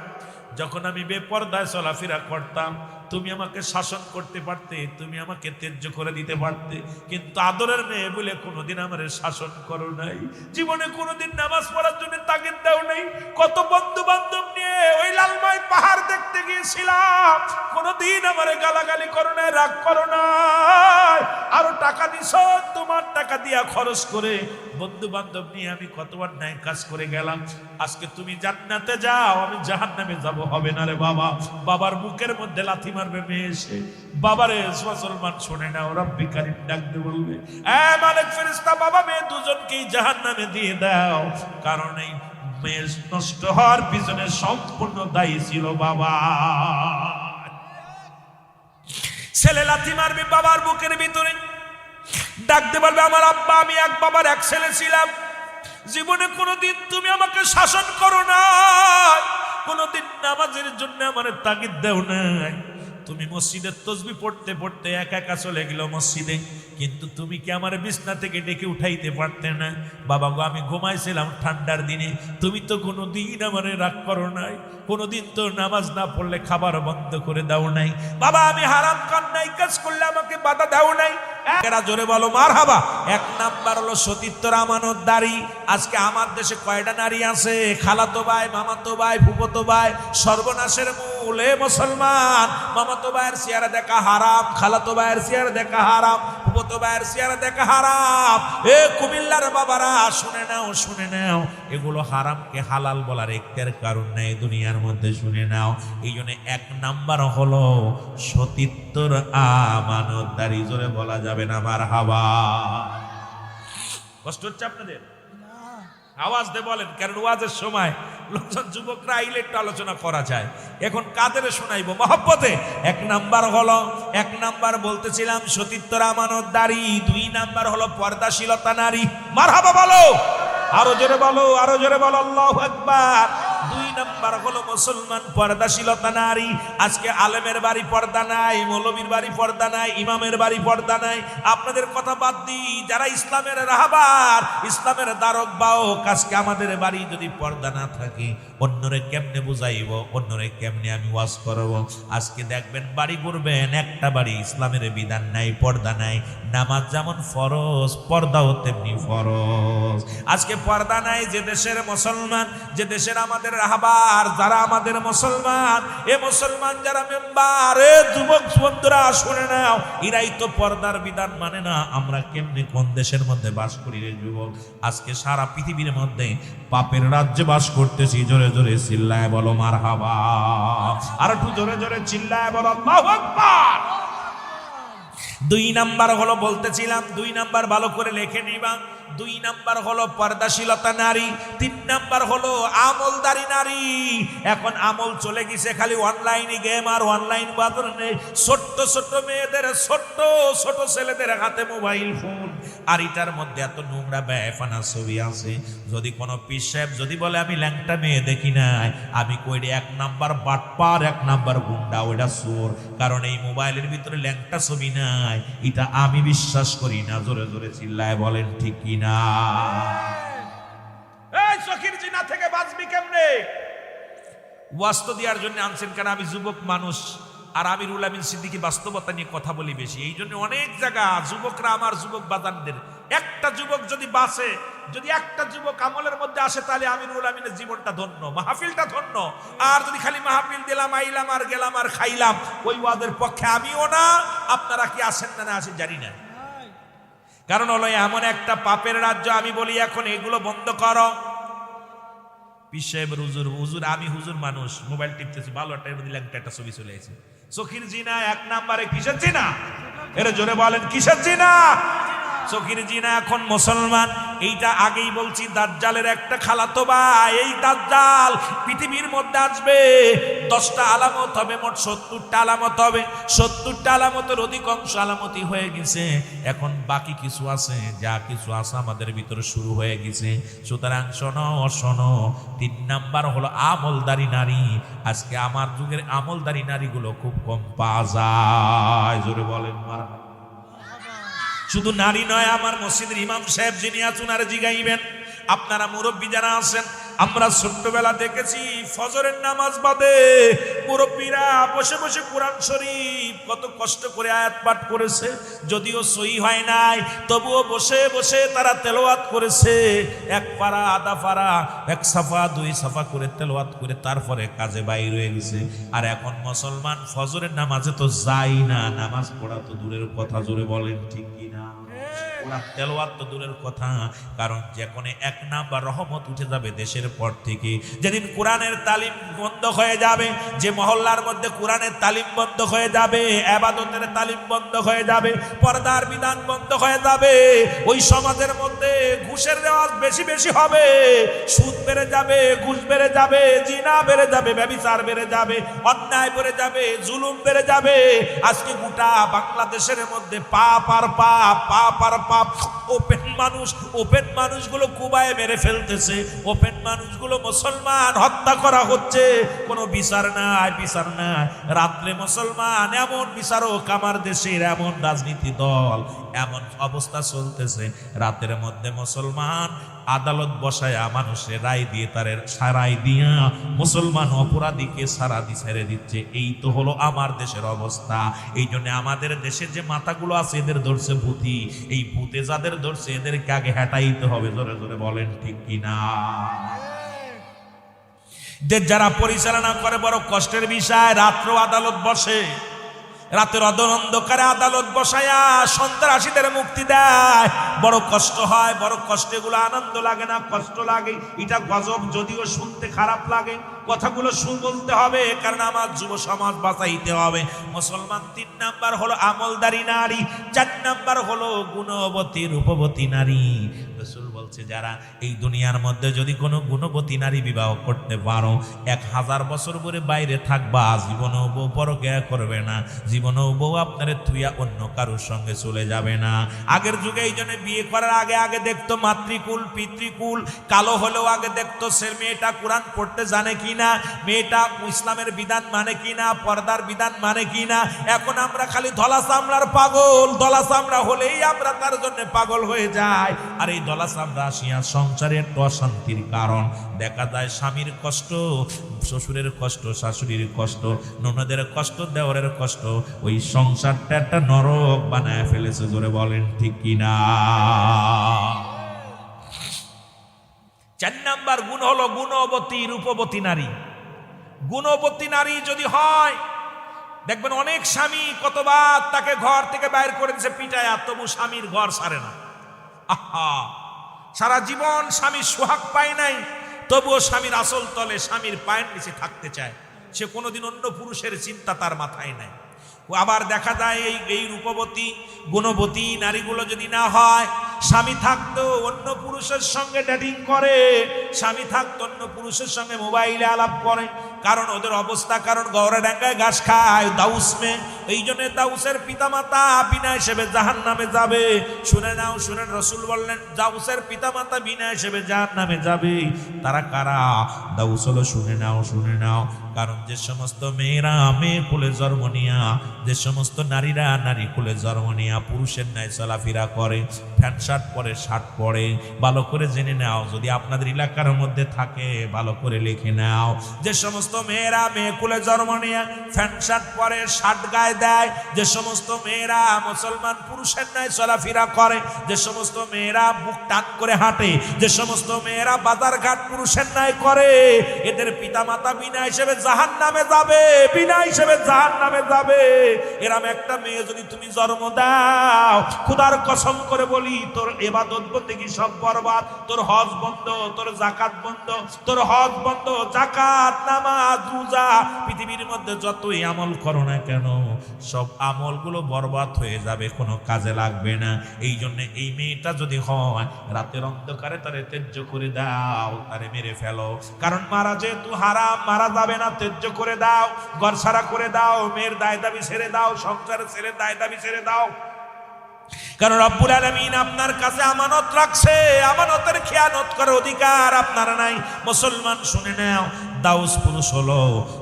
Speaker 1: যখন আমি বেপরদায় চলাফেরা করতাম তুমি আমাকে শাসন করতে পারতে, তুমি আমাকে ত্যায্য করে দিতে পারতে, কিন্তু আদরের মেয়ে বলে কোনোদিন আমার শাসন করো নাই। জীবনে কোনোদিন নামাজ পড়ার জন্য তাগিদ দাও নাই। কত বন্ধু বান্ধব নিয়ে ওই লালমাই পাহাড় দেখতে গিয়েছিলাম, কোনোদিন আমারে গালাগালি করো নাই, রাগ করো নাই। আরো টাকা দিছ, তোমার টাকা দিয়া খরচ করে বন্ধু বান্ধব নিয়ে আমি কতবার ন্যায় কাজ করে গেলাম। আজকে তুমি জান্নাতে যাও, আমি জাহান্নামে যাব, হবে না রে বাবা। বাবার বুকের মধ্যে লাথি মারবে মেয়ে এসে, বাবারে মুসলমান শোনে না, ওরা বিকারী ডাকতে বলবে মালিক ফেরেশতা বাবা মেয়ে দুজনকেই জাহান্নামে দিয়ে দাও। কারণ এই মেয়ে নষ্ট হওয়ার পিছনে সম্পূর্ণ দায়ী ছিল বাবা। ছেলে লাথি মারবে বাবার বুকের ভিতরে, ডাকতে বলবে আমার আব্বা আমি এক বাবার এক ছেলে ছিলাম, জীবনে কোনোদিন তুমি আমাকে শাসন করো না, কোনোদিন নামাজের জন্য আমার তাগিদ দেও নাই। তুমি মসজিদের তাসবিহ পড়তে পড়তে একা একা চলে গেল মসজিদে, কিন্তু তুমি কি আমার বিছনা থেকে ডেকে উঠাইতে পারতে না? বাবা গো আমি ঘুমাইছিলাম ঠান্ডার দিনে, তুমি তো কোনোদিন আমারে রাগ করো নাই, কোনোদিন তো নামাজ না পড়লে খাবার বন্ধ করে দাও নাই। বাবা আমি হারাম কান্নাই কাজ করলে আমাকে বাধা দাও নাই। এরা জোরে বলো মারহাবা। এক নাম্বার হলো সতীত্বর আমানতদারি। আজকে আমার দেশে কয়টা নারী আছে? খালাতো ভাই, মামাতো ভাই, ফুফাতো ভাই, সর্বনাশের মূল। এ মুসলমান, মামাতো ভাইয়ের চেহারা দেখা হারাম, খালাতো ভাইয়ের চেহারা দেখা হারাম, ফুফাতো ভাইয়ের চেহারা দেখা হারাম। এ কুমিল্লার বাবারা শুনে নাও, শুনে নাও, এগুলো হারামকে হালাল বলার একটার কারণ নেই দুনিয়ার মধ্যে, শুনে নাও। এই জন্য এক নাম্বার হলো সতীত্বর আমানতদারি। জোরে বলা যাবে না মারহাবা। কষ্ট হচ্ছে আপনাদের? আওয়াজ দিয়ে বলেন, কারণ ওয়াজের সময় লোকজন যুবকরা আইলে একটু আলোচনা করা যায়। এখন কাদের শোনাইবো? মহব্বতে। এক নাম্বার হলো, এক নাম্বার বলতেছিলাম সতীত্বর আমানতদারি। দুই নাম্বার হলো পর্দাশীলতা নারী। মারহাবা বলো, আরো জোরে বলো, আরো জোরে বলো, আল্লাহু আকবার। দুই নাম্বার হলো মুসলমান পর্দাশীলতা নারী। আজকে আলেমের বাড়ি পর্দা নাই, মৌলবীর বাড়ি পর্দা নাই, ইমামের বাড়ি পর্দা নাই। আপনাদের কথা বাদ দিই, যারা ইসলামের রাহবার, ইসলামের দ্বারক বাহক, আজকে আমাদের বাড়ি যদি পর্দা না থাকে, অন্যরে কেমনে বুঝাইব, অন্যরে কেমনে আমি ওয়াজ করব? আজকে দেখবেন বাড়ি করবেন, একটা বাড়ি ইসলামের বিধান নাই, পর্দা নাই। নামাজ যেমন ফরজ, পর্দাও তেমনি ফরজ। আজকে পর্দা নাই যে দেশের মুসলমান, যে দেশের আমাদের রাহবার, যারা আমাদের মুসলমান, এ মুসলমান যারা মেম্বার, এ যুবক বন্ধুরা শুনে নাও, এরাই তো পর্দার বিধান মানে না। আমরা কেমনে কোন দেশের মধ্যে বাস করি রে যুবক? আজকে সারা পৃথিবীর মধ্যে পাপের রাজ্যে বাস করতেছি। জোরে জোরে চিল্লায় বলো মারহাবা। আর একটু জোরে জোরে চিল্লায় বলো আল্লাহু আকবার। দুই নাম্বার হলো বলতেছিলাম, দুই নাম্বার ভালো করে লিখে নিবা। দুই নাম্বার হলো পর্দাশীলতা নারী। তিন নাম্বার হলো আমলদারি নারী। এখন আমল চলে গেছে খালি অনলাইনে গেম আর অনলাইন বাজারে। ছোট্ট ছোট্ট মেয়েদের, ছোট্ট ছোট ছেলেদের হাতে মোবাইল ফোন, আর এটার মধ্যে এত নোংরা বেফানা ছবি আছে। যদি কোনো পীর সাহেব যদি বলে আমি ল্যাংটা মেয়ে দেখি নাই, আমি কই এক নাম্বার বাটপার, এক নাম্বার গুন্ডা, ওইটা চোর। কারণ এই মোবাইলের ভিতরে ল্যাংটা ছবি নাই, এটা আমি বিশ্বাস করি না। জোরে জোরে চিল্লায় বলেন ঠিক কি না? এই চোখের জিনা থেকে বাঁচবি কেমনে? ওয়াস্ত দেওয়ার জন্য আনছেন, কারণ আমি যুবক মানুষ, আর আমিরুল আমিন সিদ্দিকী বাস্তবতা নিয়ে কথা বলি বেশি। এই জন্য অনেক জায়গা যুবকরা, আমার যুবক বাজানদের, একটা যুবক যদি বাঁচে, যদি একটা যুবক আমলের মধ্যে আসে, তাহলে আমিরুল আমিনের জীবনটা ধন্য, মাহফিলটা ধন্য। আর যদি খালি মাহফিল দিলাম, আইলাম আর গেলাম আর খাইলাম, ওই ওয়াদের পক্ষে আমিও না। আপনারা কি আসেন না আসেন জানি না। কারণ হলো এমন একটা পাপের রাজ্য। আমি বলি এখন এগুলো বন্ধ করো। পীর সাহেবের হুজুর, হুজুর আমি হুজুর মানুষ, মোবাইল টিপতেছি, ভালো একটা ছবি চলে এসেছে। চোখের জিনা এক নাম্বারে। কিসের জিনা? এরা জোরে বলেন, কিসের জিনা? চোখের জিনা। এখন মুসলমান, এইটা আগেই বলছি, দাজ্জালের একটা খালাতো ভাই। এই দাজ্জাল পৃথিবীর মধ্যে আসবে, 10টা আলামত হবে, মোট 70টা আলামত হবে। 70টা আলামতের অধিকাংশ আলামতই হয়ে গেছে, এখন বাকি কিছু আছে, যা কিছু আছে আমাদের ভিতরে শুরু হয়ে গেছে। সুতরাং শোনো শোনো, 3 নাম্বার হলো আমলদারি নারী। আজকে আমার যুগের আমলদারি নারীগুলো খুব কম পাওয়া যায়। জোরে বলেন মারহাবা। শুধু নারী নয়, আমার মসজিদের ইমাম সাহেব যিনি আছেন আর জিগাইবেন, আপনারা মুরব্বী যারা আছেন, আমরা ছোট্টবেলা দেখেছি ফজরের নামাজ বাদে মুরব্বীরা বসে বসে কোরআন শরীফ কত কষ্ট করে আয়াত পাঠ করেছে, যদিও সহি হয় নাই তবুও বসে বসে তারা তেলাওয়াত করেছে। এক পারা আধা পারা, এক সাফা দুই সাফা করে তেলাওয়াত করে তারপরে কাজে বাইর হয়ে গেছে। আর এখন মুসলমান ফজরের নামাজে তো যায় না, নামাজ পড়া তো দূরের কথা, জোরে বলেন ঠিক কিনা? তেলাওয়াত তো দূরের কথা, কারণ যখন এক নাম্বার রহমত উঠে যাবে দেশের পর থেকে, যেদিন কোরআনের তালিম বন্ধ হয়ে যাবে, যে মহল্লার মধ্যে কোরআনের তালিম বন্ধ হয়ে যাবে, ইবাদতের তালিম বন্ধ হয়ে যাবে, পর্দার বিধান বন্ধ হয়ে যাবে, ওই সমাজের মধ্যে ঘুষের রেওয়াজ বেশি বেশি হবে, সুদ বেড়ে যাবে, ঘুষ বেড়ে যাবে, জিনা বেড়ে যাবে, ব্যভিচার বেড়ে যাবে, অন্যায় বেড়ে যাবে, জুলুম বেড়ে যাবে। আজকে গোটা বাংলাদেশের মধ্যে পাপ আর পাপ, পাপ আর পাপ। ওপেন মানুষগুলো কুবায় মেরে ফেলতেছে, ওপেন মানুষগুলো মুসলমান হত্যা করা হচ্ছে, কোনো বিচার নাই, বিচার নাই। রাত্রে মুসলমান এমন বিচারক, আমার দেশের এমন রাজনীতি দল, এমন অবস্থা চলতেছে, রাতের মধ্যে মুসলমান আদালত বসায়া মানুষের রায় দিয়ে তারের সারাই দিয়া মুসলমান অপরাধীকে সারাদি ছেড়ে দিচ্ছে। এই তো হলো আমার দেশের অবস্থা। এই জন্য আমাদের দেশের যে মাথাগুলো আছে এদের ধরছে ভূতি, এই ভূতে যাদের ধরছে এদেরকে আগে হটাইতে হবে, জোরে জোরে বলেন ঠিক কিনা? যারা পরিচালনা করে বড় কষ্টের বিষয়, রাত্র আদালত বসে, রাতের অন্ধকারে আদালত বসায়া সন্ত্রাসীদের মুক্তি দেয়, বড় কষ্ট হয়। বড় কষ্টে গুলো আনন্দ লাগে না, কষ্ট লাগে। এটা গজব, যদিও শুনতে খারাপ লাগে, কথাগুলো বলতে হবে, কারণ আমার যুব সমাজ বাঁচাইতে হবে। মুসলমান 3 নাম্বার হলো আমলদারি নারী, 4 নাম্বার হলো গুণবতী রূপবতী নারী। রাসূল বলছে যারা এই দুনিয়ার মধ্যে যদি কোনো গুণবতী নারী বিবাহ করতে পারো, 1000 বছর ধরে বাইরে থাকবা, জীবনেও বউ পরকিয়া করবে না, জীবনেও বউ আপনারে থুইয়া অন্য কারোর সঙ্গে চলে যাবে না। আগের যুগে এই জন্য বিয়ে করার আগে আগে দেখতো মাতৃকুল পিতৃকুল, কালো হলেও আগে দেখতো সে মেয়েটা কোরআন পড়তে জানে কিনা, মেয়েটা ইসলামের বিধান মানে কিনা, পর্দার বিধান মানে কিনা। এখন আমরা খালি ধলা চামড়ার পাগল, ধলা চামড়া হলেই আমরা তার জন্য পাগল হয়ে যাই। আর এই ধলা চামড়া আসিয়া সংসারের অশান্তির কারণ। দেখা যায় স্বামীর কষ্ট, শ্বশুরের কষ্ট, শাশুড়ির কষ্ট, ননদের কষ্ট, দেওরের কষ্ট, ওই সংসারটা একটা নরক বানায় ফেলেছে, জোরে বলেন ঠিক কিনা? 4 নাম্বার গুণ হলো গুণবতী রূপবতী নারী। গুণবতী নারী যদি হয়, দেখবেন অনেক স্বামী কতবার তাকে ঘর থেকে বাইর করে দিয়েছে পিটায়া, তবু স্বামীর ঘর ছাড়ে না। আহা, সারা জীবন স্বামী সোহাগ পায় নাই, তবুও স্বামীর আসল তলে, স্বামীর পায়ের নিচে থাকতে চায়। সে কোনোদিন অন্য পুরুষের চিন্তা তার মাথায় নাই। আবার দেখা যায় এই রূপবতী গুণবতী নারীগুলো যদি না হয়, স্বামী থাকতো অন্য পুরুষের সঙ্গে ডেটিং করে, স্বামী থাকতো অন্য পুরুষের সঙ্গে মোবাইলে আলাপ করে, কারণ ওদের অবস্থা, কারণ গৌরা ডাঙ্গায় ঘাস খায়, দাউস মে। এই জন্য দাউসের পিতামাতা বিনা হিসেবে জাহান্নামে যাবে। শুনে নাও, শুনেন, রাসূল বললেন দাউসের পিতামাতা বিনা হিসেবে জাহান্নামে যাবে। তারা কারা? দাউস হলো, শুনে নাও, শুনে নাও, কারণ যে সমস্ত মেয়েরা মেয়ে কোলে জন্ম নিয়া, যে সমস্ত নারীরা নারী কোলে জন্ম নিয়া পুরুষের ন্যায় চলাফেরা করে, প্যান্ট শার্ট পরে, শার্ট পরে, ভালো করে জেনে নাও, যদি আপনাদের এলাকার মধ্যে থাকে ভালো করে লিখে নাও। যে সমস্ত মেয়েরা মেয়ে কোলে জন্ম নিয়া প্যান্ট শার্ট পরে, শার্ট গায়ে দেয়, যে সমস্ত মেয়েরা মুসলমান পুরুষের ন্যায় চলাফেরা করে, যে সমস্ত মেয়েরা বুক টান করে হাঁটে, যে সমস্ত মেয়েরা বাজার ঘাট পুরুষের ন্যায় করে, এদের পিতামাতা বিনা হিসেবে জাহান্নামে যাবে, বিনা হিসেবে জাহান্নামে যাবে। এরম একটা মেয়ে যদি তুমি জন্ম দাও, খোদার কসম করে বলি, তোর ইবাদত বন্দেগী সব বরবাদ, তোর হজ বন্ধ, তোর যাকাত বন্ধ, তোর হজ বন্ধ, যাকাত, নামাজ, রোজা, পৃথিবীর মধ্যে যতই আমল করো না কেন সব আমলগুলো বরবাদ হয়ে যাবে, কোনো কাজে লাগবে না। এই জন্য এই মেয়েটা যদি হয়, রাতের অন্ধকারে তারে ত্যায্য করে দাও, তারে মেরে ফেলো, কারণ মারা যেহেতু হারাম, মারা যাবে না, ত্যায্য করে দাও, ঘর ছাড়া করে দাও, মেয়ের দায় দাবি ছেড়ে দাও, সংসারের ছেড়ে দায় দাবি ছেড়ে দাও। কারণ রব্বুল আলামিন আপনার কাছে আমানত রাখছে, আমানতের খেয়ানত করার অধিকার আপনার নাই। মুসলমান শুনে নাও, দাউস পুরুষ হলো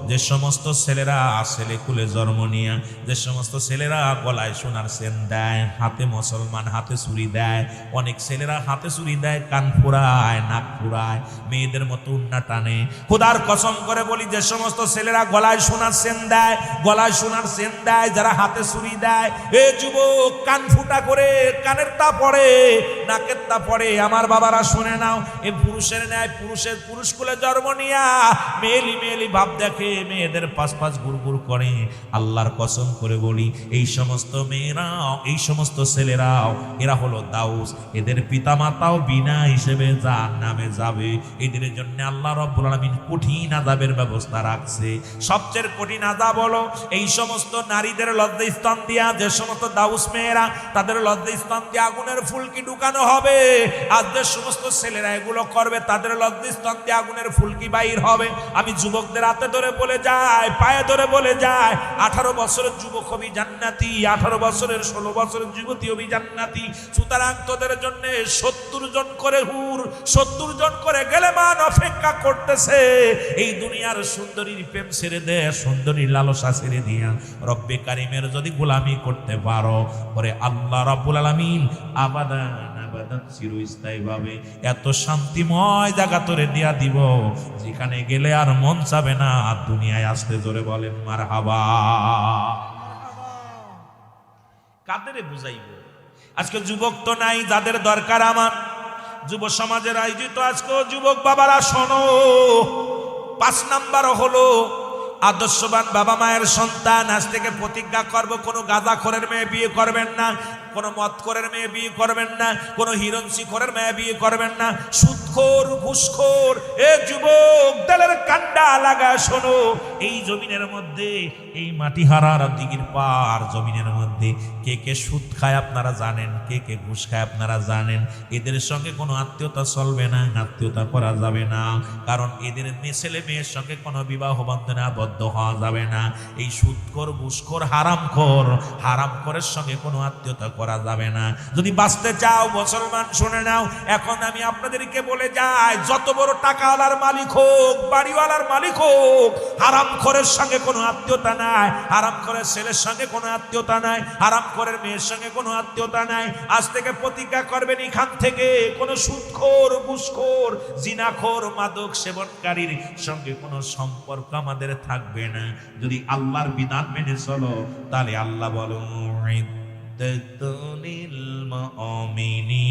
Speaker 1: যে সমস্ত ছেলেরা ছেলে কুলে জন্ম নিয়ে, যে সমস্ত ছেলেরা গলায় সোনার চেন দেয়, হাতে মুসলমান হাতে চুরি দেয়, অনেক ছেলেরা হাতে চুরি দেয়, কান ফুরায়, নাক ফুরায়, মেয়েদের মতো উন্না টানে। খোদার কসম করে বলি, যে সমস্ত ছেলেরা গলায় সোনার চেন দেয়, গলায় সোনার চেন দেয়, যারা হাতে চুরি দেয়, এ যুবক কান ফুটা করে কানের তা পড়ে, নাকের তা পড়ে, আমার বাবারা শুনে নাও, এ পুরুষের ন্যায় পুরুষ কুলে জন্ম নিয়া মেলি মেলি ভাব দেখে, মেয়েদের পাশ পাশ গুড় করে। আল্লাহর কসম করে বলি, এই সমস্ত মেয়েরাও, এই সমস্ত ছেলেরাও, এরা হলো দাউস। এদের পিতা মাতাও বিনা হিসেবে জাহান্নামে যাবে। এদের জন্য আল্লাহ রাব্বুল আলামিন কঠিন আযাবের ব্যবস্থা রাখছে। সবচেয়ে কঠিন আযাব হলো এই সমস্ত নারীদের লজ্জাস্থান দিয়া, যে সমস্ত দাউস মেয়েরা, তাদের লজ্জাস্থান দিয়ে আগুনের ফুলকি ঢুকানো হবে। আর যে সমস্ত ছেলেরা এগুলো করবে, তাদের লজ্জাস্থান দিয়ে আগুনের ফুলকি বাইর হবে। আমি যুবকদের হাতে ধরে বলে যাই, পায়ে ধরে বলে যাই, 18 বছরের যুবক হবি জান্নাতি, 18 বছরের 16 বছরের যুবতী হবি জান্নাতি। সুতরাং তোদের জন্য 70 জন করে হুর, 70 জন করে গেলেমান অপেক্ষা করতেছে। এই দুনিয়ার সুন্দরীর প্রেম ছেড়ে দে, সুন্দরীর লালসা ছেড়ে দিয়া রব্বে কারিমের যদি গোলামি করতে পারো, পরে আল্লাহ রাব্বুল আলামিন আবাদান চিরস্থায়ী ভাবে এত শান্তিময় জায়গা তোরে দিয়া দিব, যেখানে গেলে আর মন চাবে না দুনিয়ায় আসতে। জোরে বলেন মারহাবা। কাদের বুঝাইব? আজকে যুবক তো নাই, যাদের দরকার আমার যুব সমাজের আয়োজিত আজকে যুবক বাবারা শোনো, 5 নাম্বার হলো আদর্শবান বাবা মায়ের সন্তান। আজ থেকে প্রতিজ্ঞা করব, কোনো গাঁজাখোরের মেয়ে বিয়ে করবেন না, কোনো মদখোরের মেয়ে বিয়ে করবেন না, কোনো হিরণশিখোরের মেয়ে বিয়ে করবেন না, সুদখোর ঘুষখোর। এ যুবক দেলের কান্ডা লাগা শোনো, এই জমিনের মধ্যে, এই মাটি হারার দিঘির পার জমিনের মধ্যে কে কে সুদ খায় আপনারা জানেন, কে কে ঘুষ খায় আপনারা জানেন। এদের সঙ্গে কোনো আত্মীয়তা চলবে না, আত্মীয়তা করা যাবে না, কারণ এদের ছেলে মেয়ের সঙ্গে কোনো বিবাহ বন্ধনে আবদ্ধ হওয়া যাবে না। এই সুদখোর ঘুষখোর হারামখোরের সঙ্গে কোনো আত্মীয়তা করা যাবে না। যদি বাঁচতে চাও মুসলমান শুনে নাও, এখন আমি আপনাদেরকে বলে যাই, যত বড় টাকাওয়ালার মালিক হোক, বাড়িওয়ালার মালিক হোক, হারামখোরের সঙ্গে কোনো আত্মীয়তা নাই, হারামখোরের ছেলের সঙ্গে কোনো আত্মীয়তা নাই, হারামখোরের মেয়ের সঙ্গে কোনো আত্মীয়তা নাই। আজ থেকে প্রতিজ্ঞা করবেন, এখান থেকে কোনো সুদখোর, ঘুষখোর, জিনাখোর, মাদক সেবনকারীর সঙ্গে কোনো সম্পর্ক আমাদের থাকবে না। যদি আল্লাহর বিধান মেনে চলো, তাহলে আল্লাহ বলো, للمؤمنين